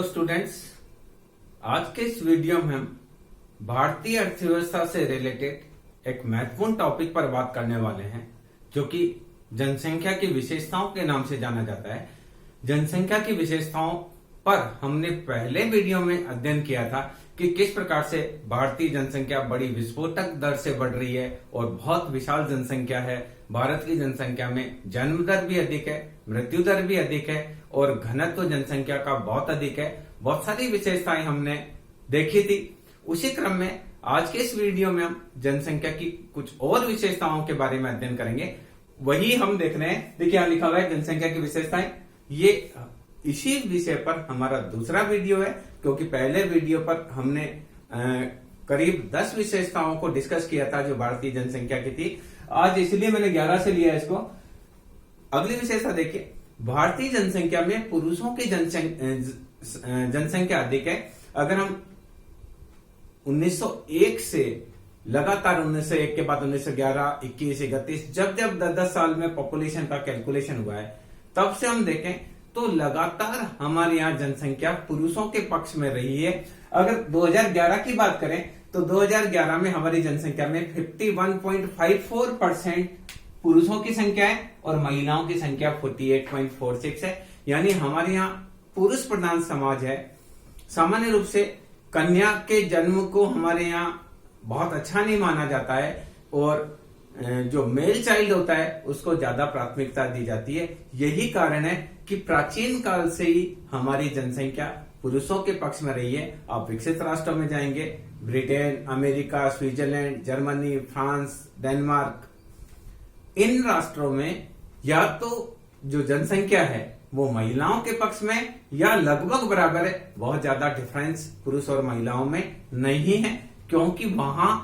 तो स्टूडेंट्स, आज के इस वीडियो में हम भारतीय अर्थव्यवस्था से रिलेटेड एक महत्वपूर्ण टॉपिक पर बात करने वाले हैं, जो कि जनसंख्या की विशेषताओं के नाम से जाना जाता है। जनसंख्या की विशेषताओं पर हमने पहले वीडियो में अध्ययन किया था कि किस प्रकार से भारतीय जनसंख्या बड़ी विस्फोटक दर से बढ़ रही है और बहुत विशाल जनसंख्या है। भारत की जनसंख्या में जन्म दर भी अधिक है, मृत्यु दर भी अधिक है और घनत्व जनसंख्या का बहुत अधिक है। बहुत सारी विशेषताएं हमने देखी थी। उसी क्रम में आज के इस वीडियो में हम जनसंख्या की कुछ और विशेषताओं के बारे में अध्ययन करेंगे। वही हम देख रहे हैं, देखिए यहां लिखा हुआ है जनसंख्या की विशेषताएं। ये इसी विषय पर हमारा दूसरा वीडियो है, क्योंकि पहले वीडियो पर हमने करीब 10 विशेषताओं को डिस्कस किया था जो भारतीय जनसंख्या की थी। आज इसलिए मैंने 11 से लिया इसको। अगली विशेषता देखिए, भारतीय जनसंख्या में पुरुषों की जनसंख्या अधिक है। अगर हम 1901 से लगातार 1901 के बाद 1911, 21, 31 जब 10-10 साल में पॉपुलेशन का कैलकुलेशन हुआ है, तब से हम देखें तो लगातार हमारे यहाँ जनसंख्या पुरुषों के पक्ष में रही है। अगर 2011 की बात करें तो 2011 में हमारी जनसंख्या में 51.54% पुरुषों की संख्या है और महिलाओं की संख्या 48.46 है। यानी हमारे यहाँ पुरुष प्रधान समाज है। सामान्य रूप से कन्या के जन्म को हमारे यहाँ बहुत अच्छा नहीं माना जाता है और जो मेल चाइल्ड होता है उसको ज्यादा प्राथमिकता दी जाती है। यही कारण है कि प्राचीन काल से ही हमारी जनसंख्या पुरुषों के पक्ष में रही है। आप विकसित राष्ट्रों में जाएंगे, Britain, America, Switzerland, Germany, France, Denmark, इन राष्ट्रों में या तो जो जनसंख्या है वो महिलाओं के पक्ष में या लगभग बराबर है। बहुत ज्यादा डिफरेंस पुरुष और महिलाओं में नहीं है, क्योंकि वहां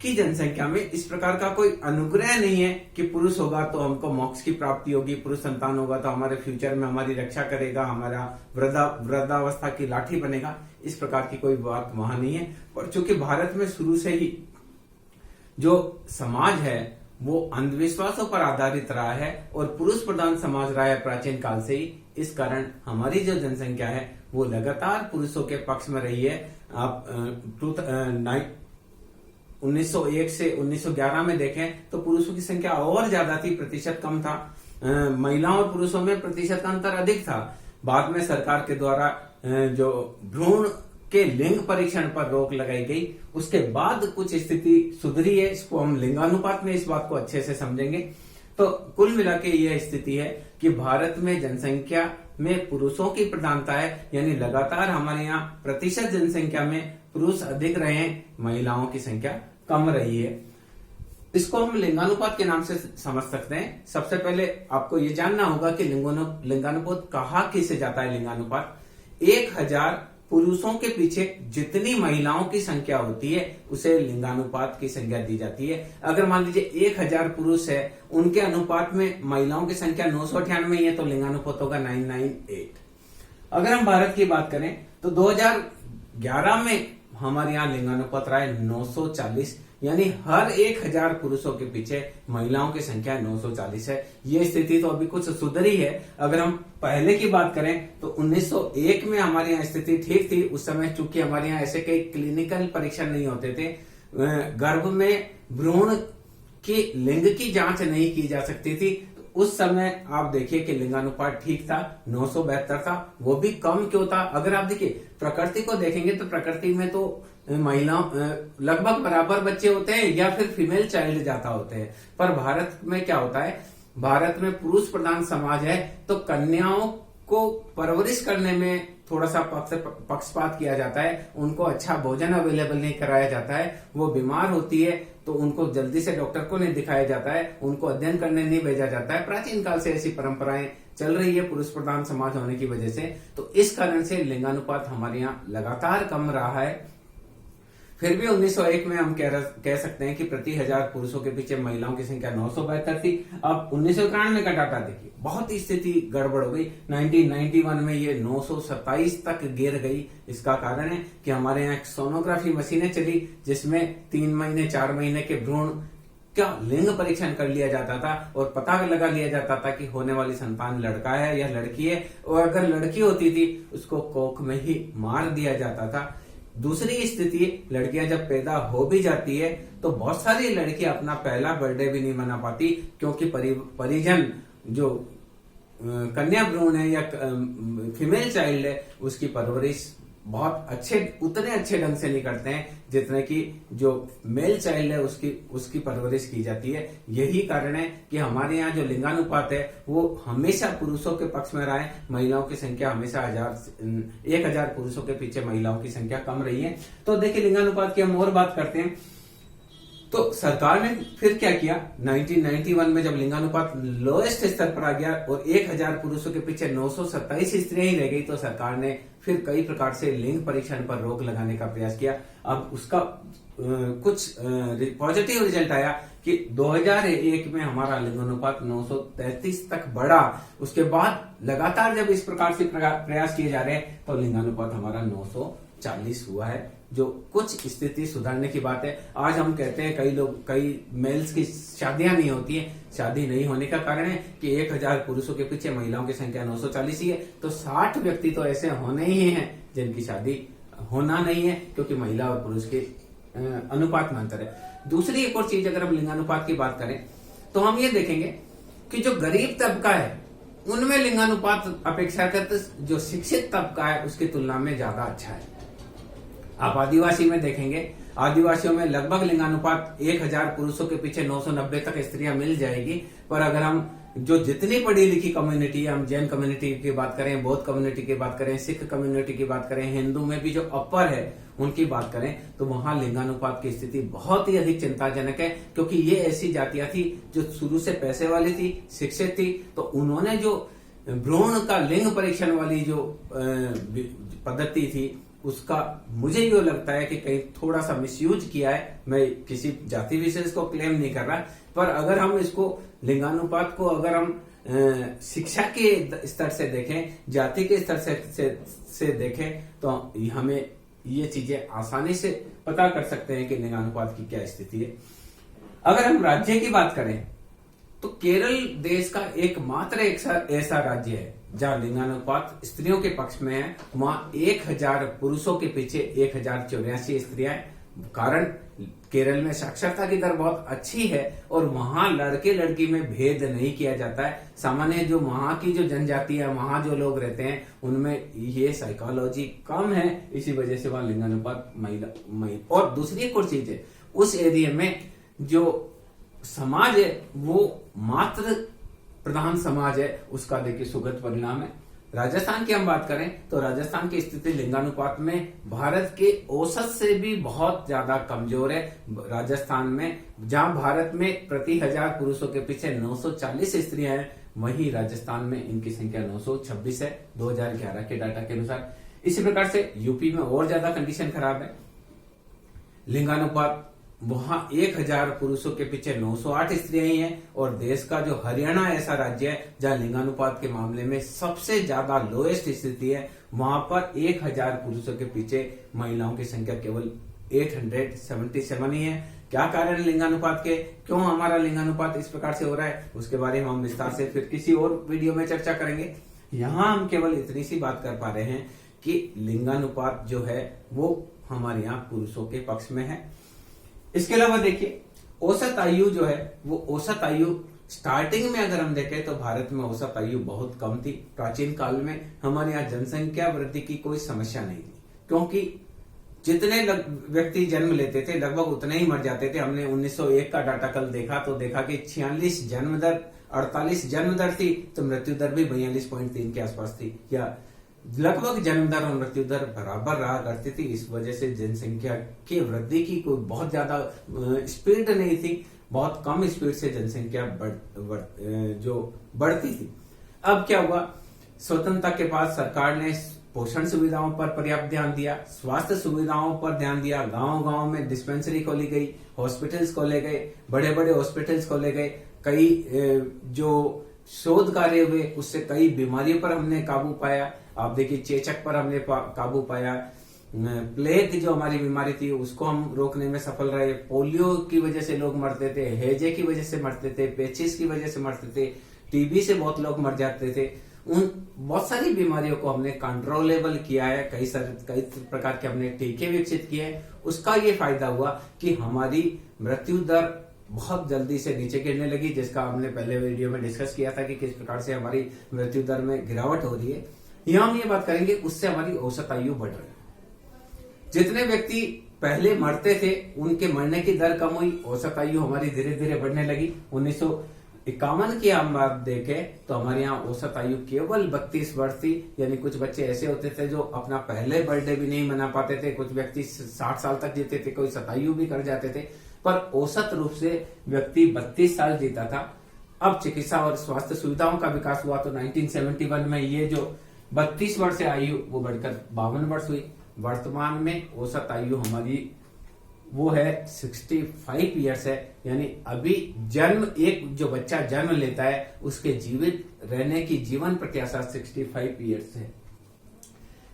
की जनसंख्या में इस प्रकार का कोई अनुग्रह नहीं है कि पुरुष होगा तो हमको मोक्ष की प्राप्ति होगी, पुरुष संतान होगा तो हमारे फ्यूचर में हमारी रक्षा करेगा, हमारा वृद्धावस्था की लाठी बनेगा। इस प्रकार की कोई बात वहां नहीं है। और चूंकि भारत में शुरू से ही जो समाज है वो अंधविश्वासों पर आधारित रहा है और पुरुष प्रधान समाज रहा है प्राचीन काल से ही, इस कारण हमारी जो जनसंख्या है वो लगातार पुरुषों के पक्ष में रही है। आप 1901 से 1911 में देखें तो पुरुषों की संख्या और ज्यादा थी, प्रतिशत कम था। महिलाओं और पुरुषों में प्रतिशत का अंतर अधिक था। बाद में सरकार के द्वारा जो भ्रूण के लिंग परीक्षण पर रोक लगाई गई, उसके बाद कुछ स्थिति सुधरी है। इसको हम लिंगानुपात में इस बात को अच्छे से समझेंगे। तो कुल मिला के यह स्थिति है कि भारत में जनसंख्या में पुरुषों की प्रधानता है, यानी लगातार हमारे यहाँ प्रतिशत जनसंख्या में पुरुष अधिक रहे हैं, महिलाओं की संख्या कम रही है। इसको हम लिंगानुपात के नाम से समझ सकते हैं। सबसे पहले आपको ये जानना होगा कि लिंगानुपात कहा किसे जाता है। लिंगानुपात 1000 पुरुषों के पीछे जितनी महिलाओं की संख्या होती है उसे लिंगानुपात की संख्या दी जाती है। अगर मान लीजिए 1000 पुरुष है, उनके अनुपात में महिलाओं की संख्या 998 है तो लिंगानुपात होगा 998। अगर हम भारत की बात करें तो 2011 में हमारे यहाँ लिंगानुपात रहा है 940, यानी हर 1000 पुरुषों के पीछे महिलाओं की संख्या 940 है। ये स्थिति तो अभी कुछ सुधरी है। अगर हम पहले की बात करें तो 1901 में हमारे यहाँ स्थिति ठीक थी। उस समय चूंकि हमारे यहाँ ऐसे कई क्लिनिकल परीक्षण नहीं होते थे, गर्भ में भ्रूण की लिंग की जांच नहीं की जा सकती थी, उस समय आप देखिए कि लिंगानुपात ठीक था, 972 था। वो भी कम क्यों था? अगर आप देखिए प्रकृति को देखेंगे तो प्रकृति में तो महिलाओं लगभग बराबर बच्चे होते हैं या फिर फीमेल चाइल्ड ज्यादा होते हैं, पर भारत में क्या होता है, भारत में पुरुष प्रधान समाज है तो कन्याओं को परवरिश करने में थोड़ा सा पक्षपात किया जाता है। उनको अच्छा भोजन अवेलेबल नहीं कराया जाता है। वो बीमार होती है तो उनको जल्दी से डॉक्टर को नहीं दिखाया जाता है, उनको अध्ययन करने नहीं भेजा जाता है। प्राचीन काल से ऐसी परंपराएं चल रही है पुरुष प्रधान समाज होने की वजह से। तो इस कारण से लिंगानुपात हमारे यहाँ लगातार कम रहा है। फिर भी 1901 में हम कह सकते हैं कि प्रति 1000 पुरुषों के पीछे महिलाओं की संख्या 972 थी। अब 1991 का डाटा देखिए, बहुत ही स्थिति गड़बड़ हो गई। 1991 में ये 927 तक गिर गई। इसका कारण है कि हमारे यहाँ एक सोनोग्राफी मशीनें चली जिसमें 3 महीने 4 महीने के भ्रूण क्या लिंग परीक्षण कर लिया जाता था और पता लगा लिया जाता था कि होने वाली संतान लड़का है या लड़की है, और अगर लड़की होती थी उसको कोख में ही मार दिया जाता था। दूसरी स्थिति, लड़कियां जब पैदा हो भी जाती है तो बहुत सारी लड़कियां अपना पहला बर्थडे भी नहीं मना पाती, क्योंकि परिजन जो कन्या भ्रूण है या फीमेल चाइल्ड है उसकी परवरिश बहुत उतने अच्छे ढंग से नहीं करते हैं जितने कि जो मेल चाइल्ड है उसकी परवरिश की जाती है। यही कारण है कि हमारे यहाँ जो लिंगानुपात है वो हमेशा पुरुषों के पक्ष में रहा है। महिलाओं की संख्या हमेशा 1000 पुरुषों के पीछे महिलाओं की संख्या कम रही है। तो देखिए, लिंगानुपात की हम और बात करते हैं तो सरकार ने फिर क्या किया, 1991 में जब लिंगानुपात लोएस्ट स्तर पर आ गया और 1000 पुरुषों के पीछे 927 स्त्रियां ही रह गई, तो सरकार ने फिर कई प्रकार से लिंग परीक्षण पर रोक लगाने का प्रयास किया। अब उसका कुछ पॉजिटिव रिजल्ट आया कि 2001 में हमारा लिंगानुपात 933 तक बढ़ा। उसके बाद लगातार जब इस प्रकार से प्रयास किए जा रहे हैं तो लिंगानुपात हमारा 940 हुआ है, जो कुछ स्थिति सुधारने की बात है। आज हम कहते हैं कई मेल्स की शादियां नहीं होती हैं। शादी नहीं होने का कारण है कि 1000 पुरुषों के पीछे महिलाओं की संख्या 940 ही है, तो 60 व्यक्ति तो ऐसे होने ही हैं जिनकी शादी होना नहीं है, क्योंकि महिला और पुरुष के अनुपात में अंतर है। दूसरी एक और चीज, अगर हम लिंगानुपात की बात करें तो हम ये देखेंगे कि जो गरीब तबका है उनमें लिंगानुपात अपेक्षाकृत जो शिक्षित तबका है उसकी तुलना में ज्यादा अच्छा है। आप आदिवासी में देखेंगे, आदिवासियों में लगभग लिंगानुपात 1000 पुरुषों के पीछे 990 तक स्त्रियां मिल जाएगी। पर अगर हम जो जितनी पढ़ी लिखी कम्युनिटी है, हम जैन कम्युनिटी की बात करें, बौद्ध कम्युनिटी की बात करें, सिख कम्युनिटी की बात करें, हिंदू में भी जो अपर है उनकी बात करें, तो वहां लिंगानुपात की स्थिति बहुत ही अधिक चिंताजनक है, क्योंकि ये ऐसी जातियां थी जो शुरू से पैसे वाली थी, शिक्षित थी, तो उन्होंने जो भ्रूण का लिंग परीक्षण वाली जो पद्धति थी उसका मुझे ये लगता है कि कहीं थोड़ा सा मिसयूज किया है। मैं किसी जाति विशेष को क्लेम नहीं कर रहा, पर अगर हम इसको लिंगानुपात को अगर हम शिक्षा के स्तर से देखें, जाति के स्तर से देखें, तो हमें ये चीजें आसानी से पता कर सकते हैं कि लिंगानुपात की क्या स्थिति है। अगर हम राज्य की बात करें तो केरल देश का एकमात्र ऐसा राज्य है जहां लिंगानुपात स्त्रियों के पक्ष में है। वहां 1000 पुरुषों के पीछे 1084 स्त्रियां हैं। कारण केरल में साक्षरता की दर बहुत अच्छी है और वहां लड़के लड़की में भेद नहीं किया जाता है। सामान्य जो वहां की जो जनजाति है, वहां जो लोग रहते हैं, उनमें ये साइकोलॉजी कम है, इसी वजह से वहां लिंगानुपात महिला। और दूसरी एक और चीज है, उस एरिया में जो समाज है वो मात्र प्रधान समाज है, उसका देखिए सुगत परिणाम है। राजस्थान की हम बात करें तो राजस्थान की स्थिति लिंगानुपात में भारत के औसत से भी बहुत ज्यादा कमजोर है। राजस्थान में जहां भारत में प्रति 1000 पुरुषों के पीछे 940 स्त्रियां हैं, वहीं राजस्थान में इनकी संख्या 926 है 2011 के डाटा के अनुसार। इसी प्रकार से यूपी में और ज्यादा कंडीशन खराब है। लिंगानुपात वहां 1000 पुरुषों के पीछे 908 स्त्रियां ही हैं, और देश का जो हरियाणा ऐसा राज्य है जहां लिंगानुपात के मामले में सबसे ज्यादा लोएस्ट स्थिति है। वहां पर 1000 पुरुषों के पीछे महिलाओं की संख्या केवल 877 ही है। क्या कारण लिंगानुपात के, क्यों हमारा लिंगानुपात इस प्रकार से हो रहा है, उसके बारे में हम विस्तार से फिर किसी और वीडियो में चर्चा करेंगे। यहाँ हम केवल इतनी सी बात कर पा रहे हैं कि लिंगानुपात जो है वो हमारे यहाँ पुरुषों के पक्ष में है। इसके अलावा देखिए, औसत आयु जो है वो औसत आयु स्टार्टिंग में अगर हम देखें तो भारत में औसत आयु बहुत कम थी। प्राचीन काल में हमारे यहाँ जनसंख्या वृद्धि की कोई समस्या नहीं थी, क्योंकि जितने व्यक्ति जन्म लेते थे लगभग उतने ही मर जाते थे। हमने 1901 का डाटा कल देखा तो देखा कि 46 जन्म दर, 48 जन्म दर थी, तो मृत्यु दर भी 42.3 के आसपास थी, या लगभग जन्म दर और मृत्यु दर बराबर रहा करती थी। इस वजह से जनसंख्या की वृद्धि की कोई बहुत ज्यादा स्पीड नहीं थी, बहुत कम स्पीड से जनसंख्या बढ़ती थी। अब क्या हुआ, स्वतंत्रता के बाद सरकार ने पोषण सुविधाओं पर पर्याप्त ध्यान दिया, स्वास्थ्य सुविधाओं पर ध्यान दिया, गांव-गांव में डिस्पेंसरी खोली गई, हॉस्पिटल्स खोले गए, बड़े बड़े हॉस्पिटल्स खोले गए, कई जो शोध कार्य हुए उससे कई बीमारियों पर हमने काबू पाया। आप देखिए, चेचक पर हमने काबू पाया, प्लेग जो हमारी बीमारी थी उसको हम रोकने में सफल रहे। पोलियो की वजह से लोग मरते थे, हैजे की वजह से मरते थे, पेचिस की वजह से मरते थे, टीबी से बहुत लोग मर जाते थे। उन बहुत सारी बीमारियों को हमने कंट्रोलेबल किया है, कई प्रकार के हमने टीके विकसित किए हैं। उसका ये फायदा हुआ कि हमारी मृत्यु दर बहुत जल्दी से नीचे गिरने लगी, जिसका हमने पहले वीडियो में डिस्कस किया था कि किस प्रकार से हमारी मृत्यु दर में गिरावट हो रही है। यहाँ हम ये बात करेंगे उससे हमारी औसत आयु बढ़ रही है। जितने व्यक्ति पहले मरते थे उनके मरने की दर कम हुई, औसत आयु हमारी धीरे धीरे बढ़ने लगी। 1951 की हम बात देखें तो हमारे यहाँ औसत आयु केवल 32 वर्ष थी। यानी कुछ बच्चे ऐसे होते थे जो अपना पहले बर्थडे भी नहीं मना पाते थे, कुछ व्यक्ति 60 साल तक जीते थे, कोई शतायु भी कर जाते थे, पर औसत रूप से व्यक्ति 32 साल जीता था। अब चिकित्सा और स्वास्थ्य सुविधाओं का विकास हुआ तो 1971 में ये जो 32 वर्ष आयु वो बढ़कर 52 वर्ष हुई। वर्तमान में औसत आयु हमारी वो है 65 ईयर्स है। यानी अभी एक जो बच्चा जन्म लेता है उसके जीवित रहने की जीवन प्रत्याशा 65 ईयर्स है।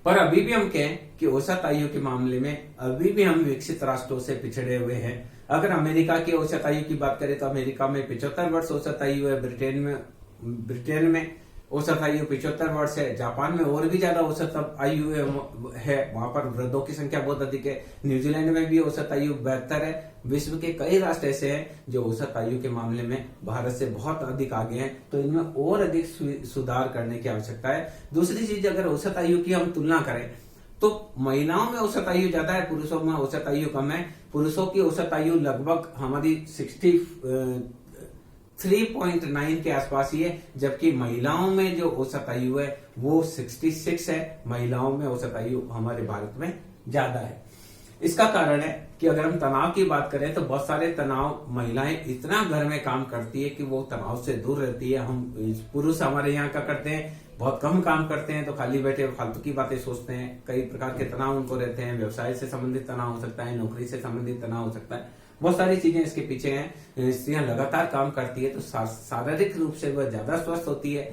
पर अभी भी हम कहें कि औसत आयु के मामले में अभी भी हम विकसित राष्ट्रों से पिछड़े हुए हैं। अगर अमेरिका की औसत आयु की बात करें तो अमेरिका में 75 वर्ष औसत आयु है, ब्रिटेन में औसत आयु 75 वर्ष है, जापान में और भी ज्यादा औसत आयु है, वहां पर वृद्धों की संख्या बहुत अधिक है। न्यूजीलैंड में भी औसत आयु 72 है। विश्व के कई राष्ट्र ऐसे हैं जो औसत आयु के मामले में भारत से बहुत अधिक आगे हैं, तो इनमें और अधिक सुधार करने की आवश्यकता है। दूसरी चीज, अगर औसत आयु की हम तुलना करें तो महिलाओं में औसत आयु ज्यादा है, पुरुषों में औसत आयु कम है। पुरुषों की औसत आयु लगभग हमारी 3.9 के आसपास ही है, जबकि महिलाओं में जो औसत आयु है वो 66 है। महिलाओं में औसत आयु हमारे भारत में ज्यादा है। इसका कारण है कि अगर हम तनाव की बात करें तो बहुत सारे तनाव महिलाएं इतना घर में काम करती है कि वो तनाव से दूर रहती है। हम पुरुष हमारे यहाँ क्या करते हैं, बहुत कम काम करते हैं, तो खाली बैठे फालतू की बातें सोचते हैं। कई प्रकार के तनाव उनको रहते हैं, व्यवसाय से संबंधित तनाव हो सकता है, नौकरी से संबंधित तनाव हो सकता है, बहुत सारी चीजें इसके पीछे हैं। स्त्रियां लगातार काम करती है तो शारीरिक रूप से वह ज्यादा स्वस्थ होती है।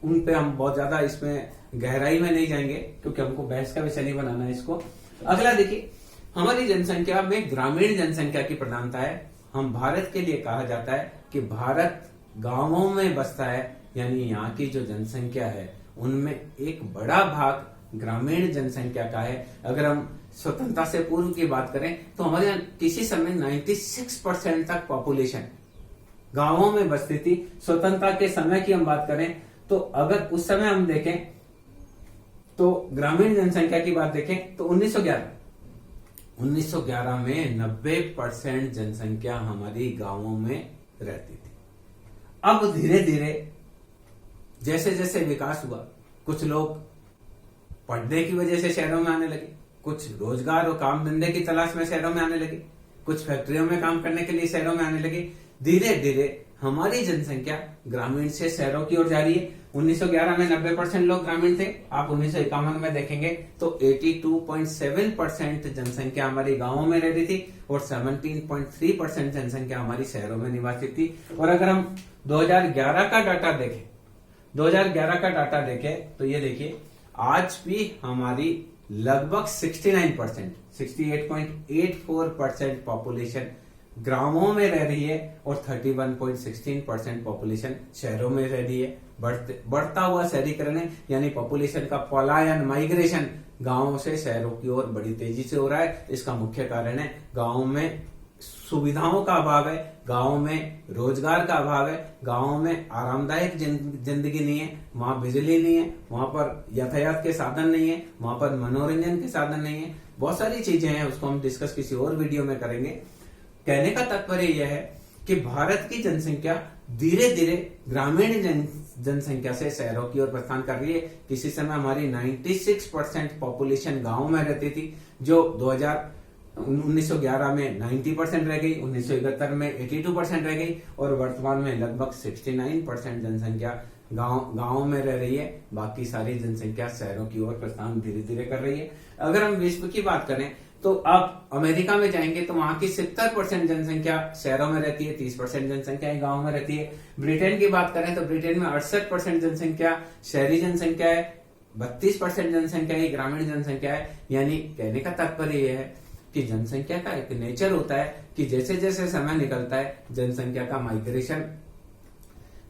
उन पे हम बहुत ज्यादा इसमें गहराई में नहीं जाएंगे क्योंकि हमको बहस का विषय नहीं बनाना है इसको। अगला देखिए, हमारी जनसंख्या में ग्रामीण जनसंख्या की प्रधानता है। हम भारत के लिए कहा जाता है कि भारत गांवों में बसता है, यानी यहाँ की जो जनसंख्या है उनमें एक बड़ा भाग ग्रामीण जनसंख्या का है। अगर हम स्वतंत्रता से पूर्व की बात करें तो हमारे यहाँ किसी समय 96% तक पॉपुलेशन गांवों में बसती थी। स्वतंत्रता के समय की हम बात करें तो अगर उस समय हम देखें तो ग्रामीण जनसंख्या की बात देखें तो 1911 में 90% जनसंख्या हमारी गांवों में रहती थी। अब धीरे धीरे जैसे जैसे विकास हुआ, कुछ लोग पढ़ने की वजह से शहरों में आने लगे, कुछ रोजगार और काम धंधे की तलाश में शहरों में आने लगे, कुछ फैक्ट्रियों में काम करने के लिए शहरों में आने लगे। धीरे धीरे हमारी जनसंख्या ग्रामीण से शहरों की ओर जा रही है। 1911 में 90% लोग ग्रामीण थे। आप 1951 में देखेंगे तो 82.7% जनसंख्या हमारी गांवों में रह रही थी और 17.3% जनसंख्या हमारी शहरों में निवासित थी। और अगर हम 2011 का डाटा देखें तो ये देखिए, आज भी हमारी लगभग 68.84% पॉपुलेशन ग्रामों में रह रही है और 31.16% पॉपुलेशन शहरों में रह रही है। बढ़ता हुआ शहरीकरण है, यानी पॉपुलेशन का पलायन, माइग्रेशन गांवों से शहरों की ओर बड़ी तेजी से हो रहा है। इसका मुख्य कारण है गांवों में सुविधाओं का अभाव है, गांवों में रोजगार का अभाव है, गांवों में आरामदायक जिंदगी नहीं है, वहां बिजली नहीं है, वहां पर यातायात के साधन नहीं है, वहां पर मनोरंजन के साधन नहीं है। बहुत सारी चीजें हैं, उसको हम डिस्कस किसी और वीडियो में करेंगे। कहने का तात्पर्य यह है कि भारत की जनसंख्या धीरे धीरे ग्रामीण जनसंख्या से शहरों की ओर प्रस्थान कर रही है। किसी समय हमारी 96% पॉपुलेशन गांवों में रहती थी, जो 1911 में 90% रह गई, 1971 में 82% रह गई और वर्तमान में लगभग 69% जनसंख्या गांवों में रह रही है। बाकी सारी जनसंख्या शहरों की ओर प्रस्थान धीरे धीरे कर रही है। अगर हम विश्व की बात करें तो आप अमेरिका में जाएंगे तो वहां की 70% जनसंख्या शहरों में रहती है, 30% जनसंख्या गांव में रहती है। ब्रिटेन की बात करें तो ब्रिटेन में 68% जनसंख्या शहरी जनसंख्या है, 32% जनसंख्या ही ग्रामीण जनसंख्या है। यानी कहने का तात्पर्य यह है कि जनसंख्या का एक नेचर होता है कि जैसे जैसे समय निकलता है जनसंख्या का माइग्रेशन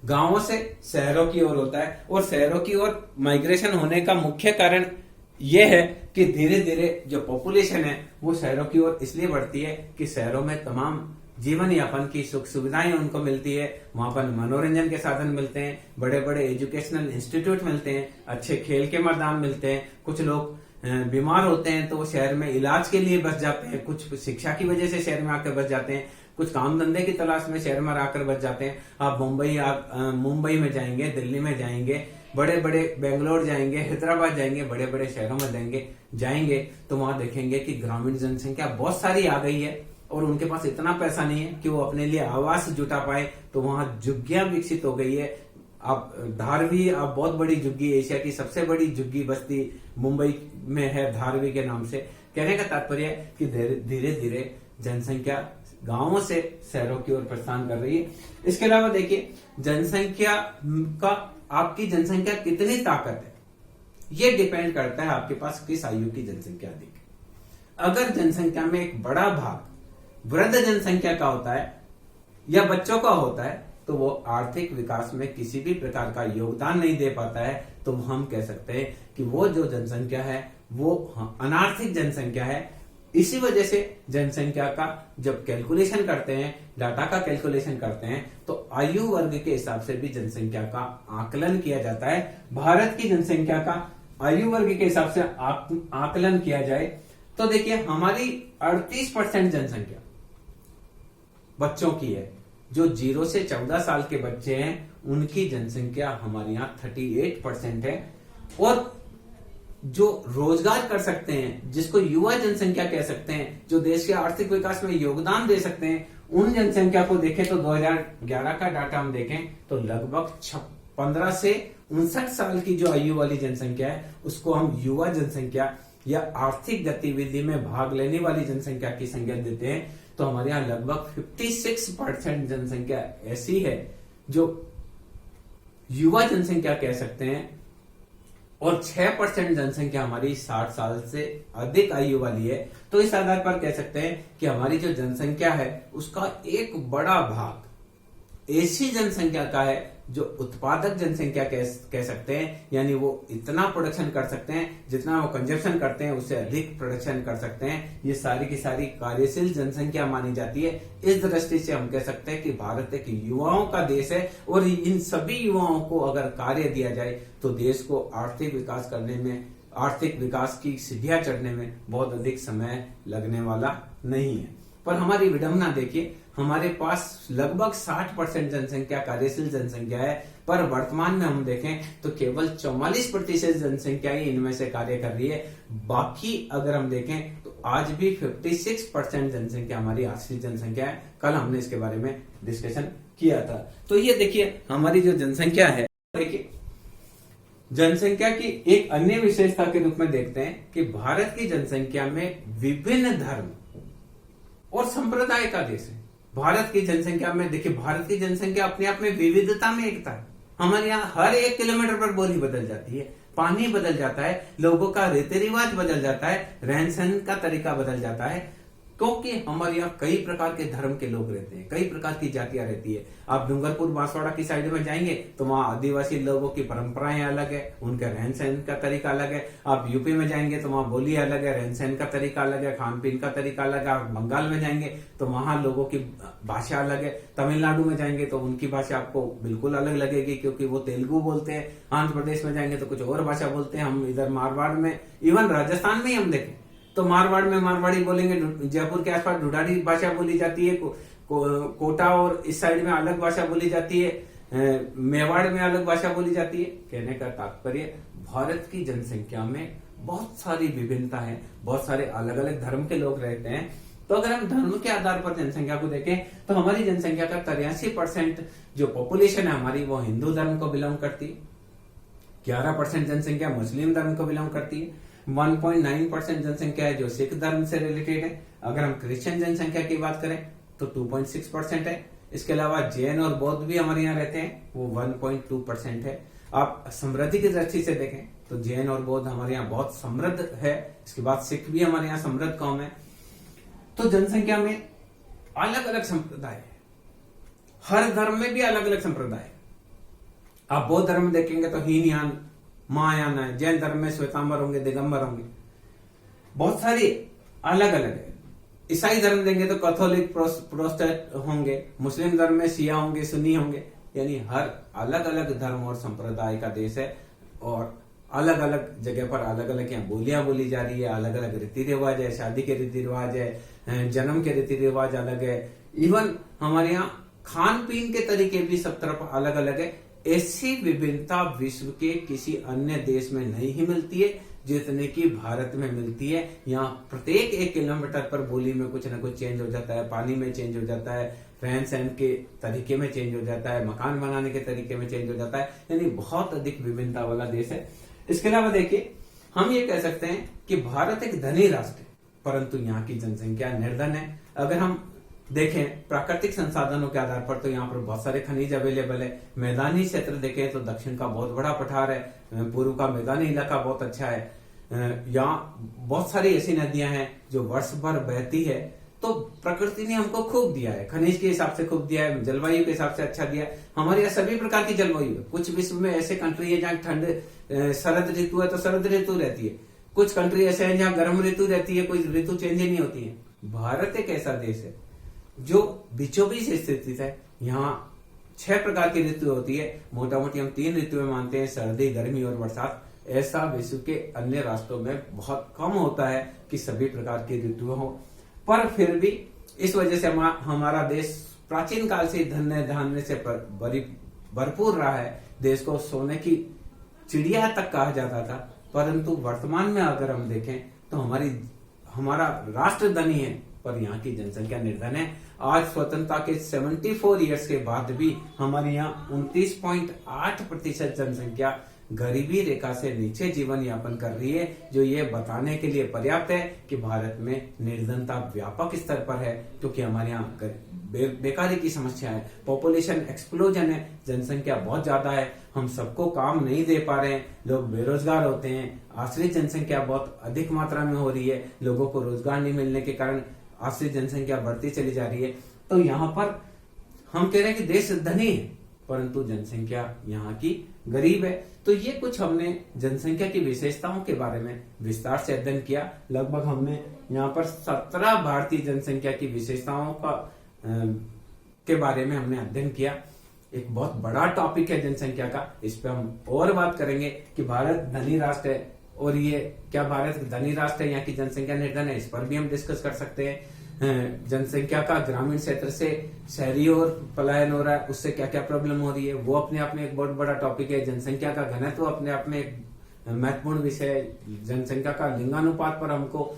गांवों से शहरों की ओर होता है, और शहरों की ओर माइग्रेशन होने का मुख्य कारण यह है कि धीरे धीरे जो पॉपुलेशन है वो शहरों की ओर इसलिए बढ़ती है कि शहरों में तमाम जीवन यापन की सुख सुविधाएं उनको मिलती है, वहां पर मनोरंजन के साधन मिलते हैं, बड़े बड़े एजुकेशनल इंस्टीट्यूट मिलते हैं, अच्छे खेल के मैदान मिलते हैं, कुछ लोग बीमार होते हैं तो वो शहर में इलाज के लिए बस जाते हैं, कुछ शिक्षा की वजह से शहर में आकर बस जाते हैं, कुछ काम धंधे की तलाश में शहर में आकर बस जाते हैं। आप मुंबई में जाएंगे, दिल्ली में जाएंगे, बड़े बड़े बेंगलोर जाएंगे, हैदराबाद जाएंगे, बड़े बड़े शहरों में जाएंगे तो वहां देखेंगे कि ग्रामीण जनसंख्या बहुत सारी आ गई है और उनके पास इतना पैसा नहीं है कि वो अपने लिए आवास जुटा पाए, तो वहां झुग्गियां विकसित हो गई है। आप धारवी, आप बहुत बड़ी झुग्गी, एशिया की सबसे बड़ी झुग्गी बस्ती मुंबई में है धारवी के नाम से। कहने का तात्पर्य है कि धीरे धीरे जनसंख्या गांवों से शहरों की ओर प्रस्थान कर रही है। इसके अलावा देखिए जनसंख्या का, आपकी जनसंख्या कितनी ताकत है ये डिपेंड करता है आपके पास किस आयु की जनसंख्या अधिक है। अगर जनसंख्या में एक बड़ा भाग वृद्ध जनसंख्या का होता है या बच्चों का होता है तो वो आर्थिक विकास में किसी भी प्रकार का योगदान नहीं दे पाता है, तो हम कह सकते हैं कि वो जो जनसंख्या है वो अनार्थिक जनसंख्या है। इसी वजह से जनसंख्या का जब कैलकुलेशन करते हैं, डाटा का कैलकुलेशन करते हैं, तो आयु वर्ग के हिसाब से भी जनसंख्या का आकलन किया जाता है। भारत की जनसंख्या का आयु वर्ग के हिसाब से आकलन किया जाए तो देखिए हमारी 38% जनसंख्या बच्चों की है। जो 0 से 14 साल के बच्चे हैं उनकी जनसंख्या हमारे यहाँ 38% है, और जो रोजगार कर सकते हैं, जिसको युवा जनसंख्या कह सकते हैं, जो देश के आर्थिक विकास में योगदान दे सकते हैं, उन जनसंख्या को देखें तो 2011 का डाटा हम देखें तो लगभग 15 से 59 साल की जो आयु वाली जनसंख्या है उसको हम युवा जनसंख्या या आर्थिक गतिविधि में भाग लेने वाली जनसंख्या की संज्ञा देते हैं। तो हमारे यहाँ लगभग 56% जनसंख्या ऐसी है जो युवा जनसंख्या कह सकते हैं, और 6% जनसंख्या हमारी 60 साल से अधिक आयु वाली है। तो इस आधार पर कह सकते हैं कि हमारी जो जनसंख्या है उसका एक बड़ा भाग ऐसी जनसंख्या का है जो उत्पादक जनसंख्या कह सकते हैं, यानी वो इतना प्रोडक्शन कर सकते हैं जितना वो कंजप्शन करते हैं उससे अधिक प्रोडक्शन कर सकते हैं। ये सारी की सारी कार्यशील जनसंख्या मानी जाती है। इस दृष्टि से हम कह सकते हैं कि भारत एक युवाओं का देश है, और इन सभी युवाओं को अगर कार्य दिया जाए तो देश को आर्थिक विकास करने में, आर्थिक विकास की सीढ़ियां चढ़ने में बहुत अधिक समय लगने वाला नहीं है। पर हमारी विडंबना देखिए, हमारे पास लगभग 60% जनसंख्या कार्यशील जनसंख्या है, पर वर्तमान में हम देखें तो केवल 44% जनसंख्या ही इनमें से कार्य कर रही है। बाकी अगर हम देखें तो आज भी 56% जनसंख्या हमारी आश्रित जनसंख्या है। कल हमने इसके बारे में डिस्कशन किया था। तो ये देखिए हमारी जो जनसंख्या है, देखिए जनसंख्या की एक अन्य विशेषता के रूप में देखते हैं कि भारत की जनसंख्या में विभिन्न धर्म और संप्रदाय का देश है। भारत की जनसंख्या में देखिए, भारत की जनसंख्या अपने आप में विविधता में एकता है। हमारे यहाँ हर 1 किलोमीटर पर बोली बदल जाती है, पानी बदल जाता है, लोगों का रीति रिवाज बदल जाता है, रहन सहन का तरीका बदल जाता है, क्योंकि हमारे यहाँ कई प्रकार के धर्म के लोग रहते हैं, कई प्रकार की जातियां रहती है। आप डूंगरपुर बांसवाड़ा की साइड में जाएंगे तो वहाँ आदिवासी लोगों की परंपराएं अलग है, उनके रहन सहन का तरीका अलग है। आप यूपी में जाएंगे तो वहाँ बोली अलग है, रहन सहन का तरीका अलग है, खान पीन का तरीका अलग है। आप बंगाल में जाएंगे तो वहाँ लोगों की भाषा अलग है। तमिलनाडु में जाएंगे तो उनकी भाषा आपको बिल्कुल अलग लगेगी क्योंकि वो तेलुगु बोलते हैं। आंध्र प्रदेश में जाएंगे तो कुछ और भाषा बोलते हैं। हम इधर मारवाड़ में, इवन राजस्थान में ही हम देखें तो मारवाड़ में मारवाड़ी बोलेंगे, जयपुर के आसपास ढूढ़ाड़ी भाषा बोली जाती है, कोटा और इस साइड में अलग भाषा बोली जाती है, मेवाड़ में अलग भाषा बोली जाती है। कहने का तात्पर्य भारत की जनसंख्या में बहुत सारी विभिन्नता है, बहुत सारे अलग अलग धर्म के लोग रहते हैं। तो अगर हम धर्म के आधार पर जनसंख्या को देखें तो हमारी जनसंख्या का 83% जो पॉपुलेशन है हमारी वो हिंदू धर्म को बिलोंग करती है, 11% जनसंख्या मुस्लिम धर्म को बिलोंग करती है, 1.9% जनसंख्या है जो सिख धर्म से रिलेटेड है। अगर हम क्रिश्चियन जनसंख्या की बात करें तो 2.6% है। इसके अलावा जैन और बौद्ध भी हमारे यहाँ रहते हैं, वो 1.2% है। आप समृद्धि की दृष्टि से देखें तो जैन और बौद्ध हमारे यहाँ बहुत समृद्ध है। इसके बाद सिख भी हमारे यहाँ समृद्ध कौम है। तो जनसंख्या में अलग अलग संप्रदाय है, हर धर्म में भी अलग अलग संप्रदाय है। आप बौद्ध धर्म में देखेंगे तो हीनयान, महायान है। जैन धर्म में श्वेतांबर होंगे, दिगंबर होंगे, बहुत सारी अलग अलग है। ईसाई धर्म देंगे तो कैथोलिक, प्रोटेस्टेंट होंगे। मुस्लिम धर्म में शिया होंगे, सुन्नी होंगे। यानी हर अलग अलग धर्म और संप्रदाय का देश है और अलग अलग जगह पर अलग अलग यहाँ बोलियां बोली जा रही है, अलग अलग रीति रिवाज है, शादी के रीति रिवाज है, जन्म के रीति रिवाज अलग है। इवन हमारे यहाँ खान पीन के तरीके भी सब तरफ अलग अलग है। ऐसी विभिन्नता विश्व के किसी अन्य देश में नहीं ही मिलती है जितने की भारत में मिलती है। यहाँ प्रत्येक 1 किलोमीटर पर बोली में कुछ ना कुछ चेंज हो जाता है, पानी में चेंज हो जाता है, रहन सहन के तरीके में चेंज हो जाता है, मकान बनाने के तरीके में चेंज हो जाता है। यानी बहुत अधिक विभिन्नता वाला देश है। इसके अलावा देखिए, हम ये कह सकते हैं कि भारत एक धनी राष्ट्र है, परंतु यहाँ की जनसंख्या निर्धन है। अगर हम देखें प्राकृतिक संसाधनों के आधार पर तो यहाँ पर बहुत सारे खनिज अवेलेबल है। मैदानी क्षेत्र देखें तो दक्षिण का बहुत बड़ा पठार है, पूर्व का मैदानी इलाका बहुत अच्छा है। यहाँ बहुत सारी ऐसी नदियां हैं जो वर्ष भर बहती है। तो प्रकृति ने हमको खूब दिया है, खनिज के हिसाब से खूब दिया है, जलवायु के हिसाब से अच्छा दिया है। हमारे यहाँ सभी प्रकार की जलवायु है। कुछ विश्व में ऐसे कंट्री है जहाँ ठंड शरद ऋतु है तो शरद ऋतु रहती है। कुछ कंट्री ऐसे हैं जहाँ गर्म ऋतु रहती है, कोई ऋतु चेंज ही नहीं होती है। भारत एक ऐसा देश है जो बीचों बीच स्थित है। यहाँ 6 प्रकार की ऋतु होती है। मोटा मोटी हम 3 ऋतुएं मानते हैं, सर्दी, गर्मी और बरसात। ऐसा विश्व के अन्य राष्ट्रों में बहुत कम होता है कि सभी प्रकार की ऋतुएं हो। पर फिर भी इस वजह से हमारा देश प्राचीन काल से धन्य धान्य से भरपूर रहा है। देश को सोने की चिड़िया तक कहा जाता था, परंतु वर्तमान में अगर हम देखें तो हमारा राष्ट्र धनी है पर यहाँ की जनसंख्या निर्धन है। आज स्वतंत्रता के 74 ईयर्स के बाद भी हमारे यहाँ 29.8% जनसंख्या गरीबी रेखा से नीचे जीवन यापन कर रही है, जो ये बताने के लिए पर्याप्त है कि भारत में निर्धनता व्यापक स्तर पर है। क्योंकि हमारे यहाँ बेकारी की समस्या है, पॉपुलेशन एक्सप्लोजन है, जनसंख्या बहुत ज्यादा है, हम सबको काम नहीं दे पा रहे हैं, लोग बेरोजगार होते हैं, आश्रित जनसंख्या बहुत अधिक मात्रा में हो रही है, लोगों को रोजगार नहीं मिलने के कारण आश्रित जनसंख्या बढ़ती चली जा रही है। तो यहाँ पर हम कह रहे हैं कि देश धनी है परंतु जनसंख्या यहाँ की गरीब है। तो ये कुछ हमने जनसंख्या की विशेषताओं के बारे में विस्तार से अध्ययन किया। लगभग हमने यहाँ पर 17 भारतीय जनसंख्या की विशेषताओं के बारे में हमने अध्ययन किया। एक बहुत बड़ा टॉपिक है जनसंख्या का, इस पे हम और बात करेंगे कि भारत धनी राष्ट्र है और ये क्या भारत धनी राष्ट्र है, यहाँ की जनसंख्या निर्धन है, इस पर भी हम डिस्कस कर सकते हैं। जनसंख्या का ग्रामीण क्षेत्र से शहरी और पलायन हो रहा है, उससे क्या क्या प्रॉब्लम हो रही है, वो अपने आप में एक बहुत बड़ा टॉपिक है। जनसंख्या का घनत्व अपने आप में एक महत्वपूर्ण विषय है। जनसंख्या का लिंगानुपात पर हमको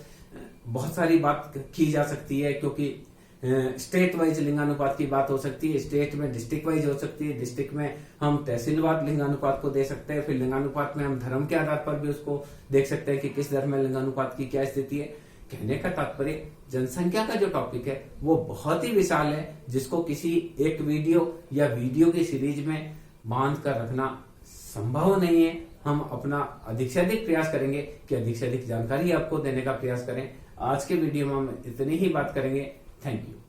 बहुत सारी बात की जा सकती है, क्योंकि स्टेट वाइज लिंगानुपात की बात हो सकती है, स्टेट में डिस्ट्रिक्ट वाइज हो सकती है, डिस्ट्रिक्ट में हम तहसीलवार लिंगानुपात को दे सकते हैं, फिर लिंगानुपात में हम धर्म के आधार पर भी उसको देख सकते हैं कि किस धर्म में लिंगानुपात की क्या स्थिति है। कहने का तात्पर्य जनसंख्या का जो टॉपिक है वो बहुत ही विशाल है, जिसको किसी एक वीडियो या वीडियो की सीरीज में बांध कर रखना संभव नहीं है। हम अपना अधिक से अधिक प्रयास करेंगे कि अधिक से अधिक जानकारी आपको देने का प्रयास करें। आज के वीडियो में हम इतनी ही बात करेंगे। Thank you.